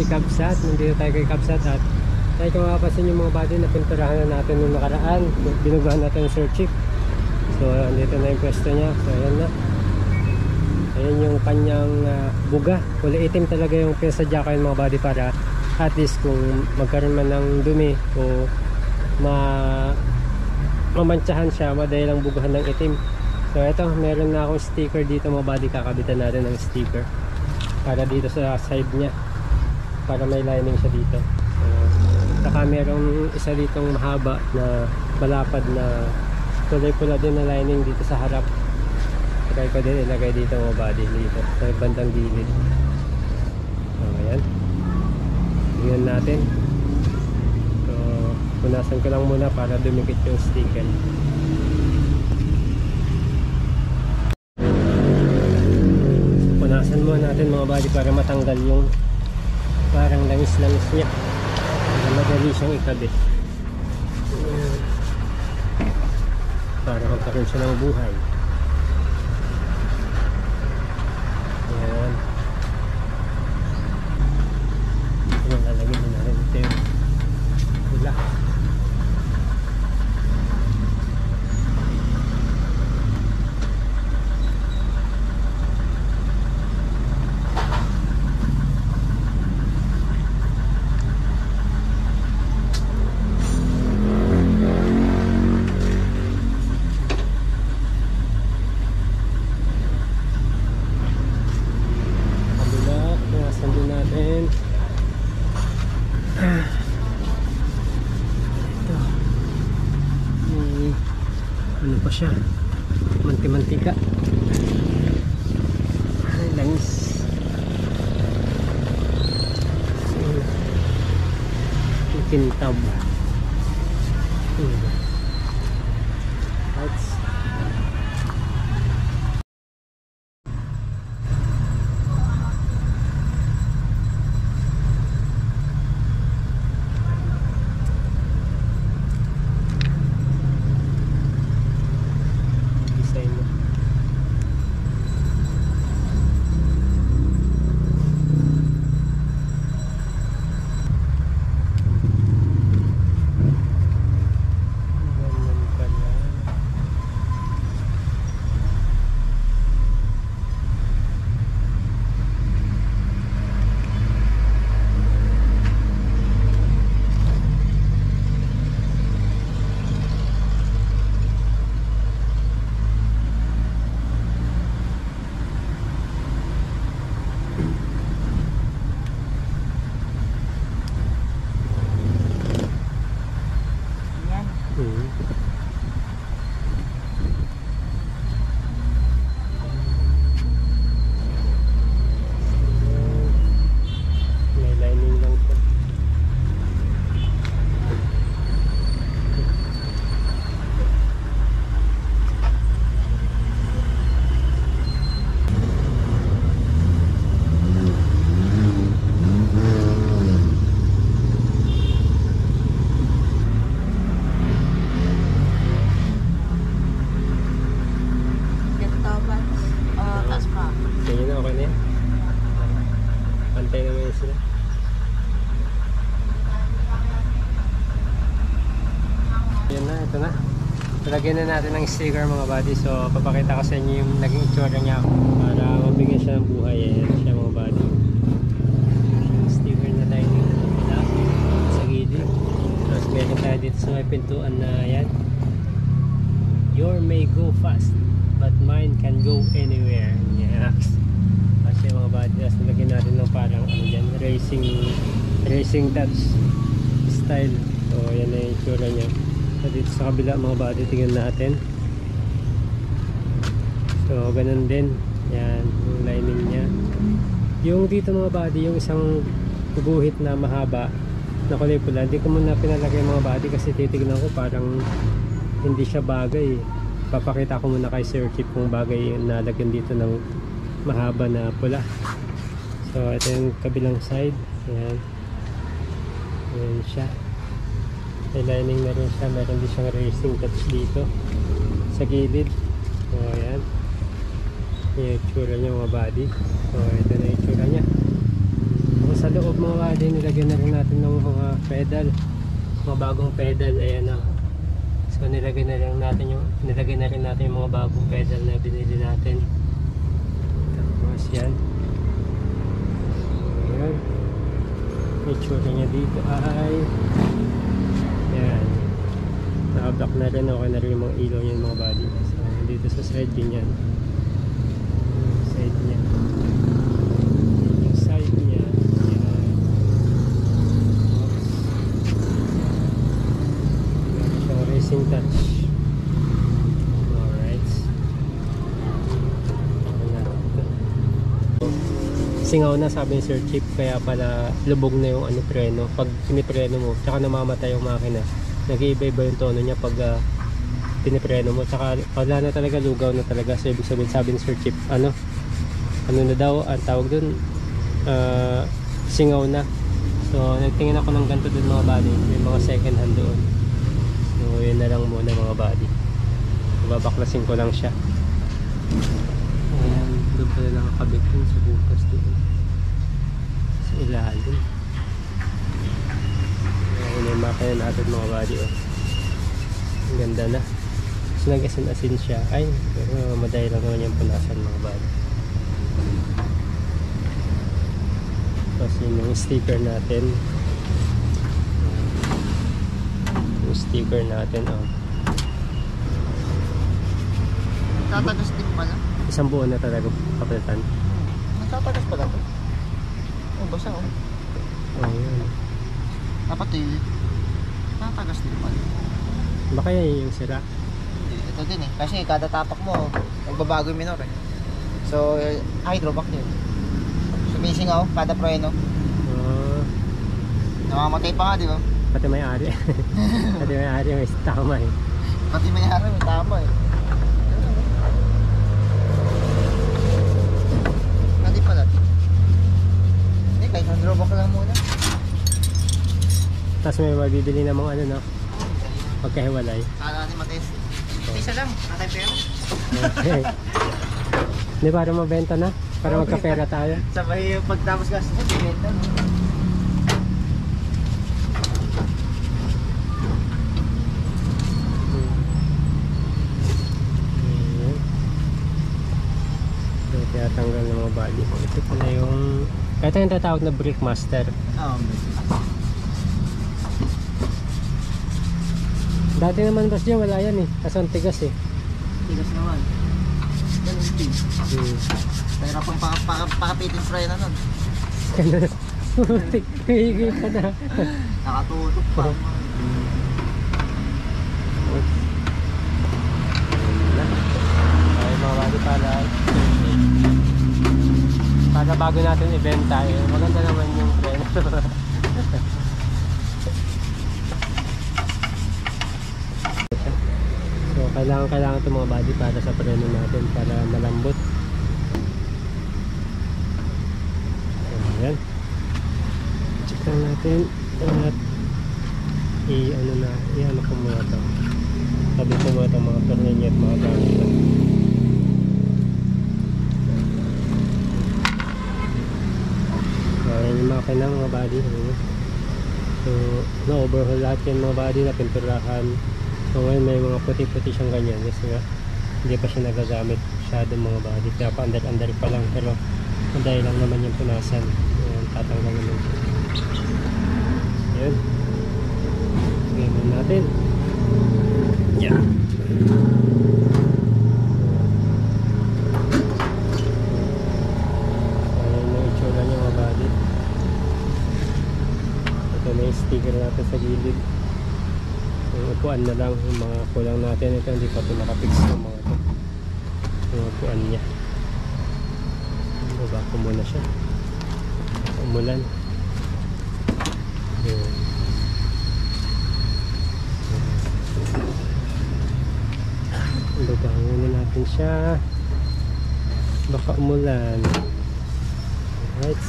Kabsat. Nandito tayo kay Kabsat at tayo kung mapapasin yung mga body na pinturahan na natin nung nakaraan. Binugahan natin yung Sir Chief. So andito na yung pwesto niya. So ayan na. Ayan yung kanyang buga. Kulay itim talaga yung pinasadya ko yung mga body para at least kung magkaroon man ng dumi o mamantsahan siya, madali lang bugahan ng itim. So ito, meron na akong sticker dito mga body. Kakabitan natin ng sticker para dito sa side niya para may lining siya dito. Saka merong isa ditong mahaba na malapad na kulay pula din na lining dito sa harap. Try ko din ilagay dito mga body dito sa bandang gilid. So ayan, tingnan natin. So punasan ko lang muna para dumikit yung sticker. Punasan muna natin mga body para matanggal yung parang langis-langis niya para madali siyang ikabit para magkaroon siya ng buhay. Ayan, lalagyan na natin ito yung pula. Ano pa siya? Manti-mantika. Ay, langis. Kintab. That's ito na. Lagyan na natin ng sticker mga buddy. So papakita ko sa inyo yung naging itsura niya para mabigyan siya ng buhay. Ayan siya mga buddy. Yung sticker na lining na pula sa gilid. Tapos meron tayo dito sa may pintuan na yan. Your may go fast but mine can go anywhere. Yes. Kasi mga buddy, tapos nalagyan natin ng parang ano dyan, racing touch style. So yan na yung itsura niya. So dito sa kabila mga body, tingnan natin. So ganun din. Yan yung lining nya. Yung dito mga body, yung isang guhit na mahaba na kulay pula, hindi ko muna pinalagay mga body kasi titignan ko parang hindi siya bagay. Papakita ko muna kay Sir Chief kung bagay yung nalagyan dito ng mahaba na pula. So ito yung kabilang side. Ayan. Ayan siya. May lining na rin siya. Meron din siyang racing touch dito sa gilid. So ayan. Yung itsura niya mga body. So ito na yung itsura niya. Kung Sa loob mga buddy, nilagyan na rin natin ng mga pedal, mga bagong pedal. Ayan na. So nilagyan na rin natin yung mga bagong pedal na binili natin. Tapos yan. Ayan. Yung tsura niya dito ay yan. Naka-block na rin. Okay na rin yung mga ilaw niyan mga buddy. So dito sa side din yan. Side niya. Yung side niya. Yan. Meron siyang racing touch. Alright. Singaw na sabi ni Sir Chip, kaya pala lubog na yung preno. Pag pinipreno mo, tsaka namamatay yung makina. Nag-iiba-iba yung tono niya pag pinipreno mo. Tsaka wala na talaga, lugaw na talaga. So ibig sabihin, sabi ni Sir Chip, ano na daw, ang tawag dun, singaw na. So nagtingin ako ng ganito dun mga buddy. May mga second hand doon. So yun na lang muna mga buddy. Babaklasin ko lang siya. Ayan, doon pala nakakabit dun sa bukas doon. Sa ilalim. Ayan yung makina natin mga buddy. Oh. Ang ganda na. So nag-asin-asin siya. Ay, pero madaya lang naman yung punasan mga buddy. Tapos yun yung sticker natin. Yung sticker natin. Oh. Tatagas din pala. Isang buo na talaga kapalitan. Nagtatagas pala to. Oh, basa oh. Oh, yun. Dapat tatagas din pala. Baka yan yung sira. Ito din eh. Kasi kada tapak mo, magbabago yung minor eh. So, hydrovac din. Sumisingaw, kada preno. Namamatay pa nga, di ba? Pati may ari. Pati may ari, may tama eh. Pati may harap, may tama eh. Hindi pala. Hindi, kahit hydrovac lang muna. Tapos may mabibili namang no? Pagkahiwalay. Kala natin matest. Isa lang, natay pera. Okay. Hindi, para mabenta na. Para magkapera tayo. Sabay yung pagtapos gas mo, bibenta no? Ayan. So, kaya tanggal ng mga bali. Ito pala yung... Ito yung tatawag na brake master. Dati naman boss dyan, wala yan eh. Kasi ang tigas eh. Tigas naman. Ganun din. Pero kung pakapitin spray na nun. Hihigil ka na. Nakatutok pa. Ay mga bali pala. Para bago natin ibenta eh. Maganda naman yung preno. So kailangan ito mga body para sa preno natin para malambot. Ayan. Check lang natin at i-ano ko muna ito. Sabi ko muna ito mga tornilyo at mga gamit. Ayan yung makina mga body. So na-overhaul lahat yung mga body na pinturahan. So ngayon may mga puti-puti siyang ganyan kasi nga hindi pa siya nagagamit masyado mga body, kaya pa under pa lang, pero dahil lang naman yung punasan. Ayan, tatanggal naman siya. Ayan, gawin natin yan. Ayan yung itsura niya mga body. Ito na yung sticker natin sa gilid. Yung upuan na lang, yung mga kulang natin. Ito hindi pa ito nakapix ng mga ito, yung upuan niya. Baba ko muna siya. Umulan. Baba muna natin siya, baka umulan. Alright.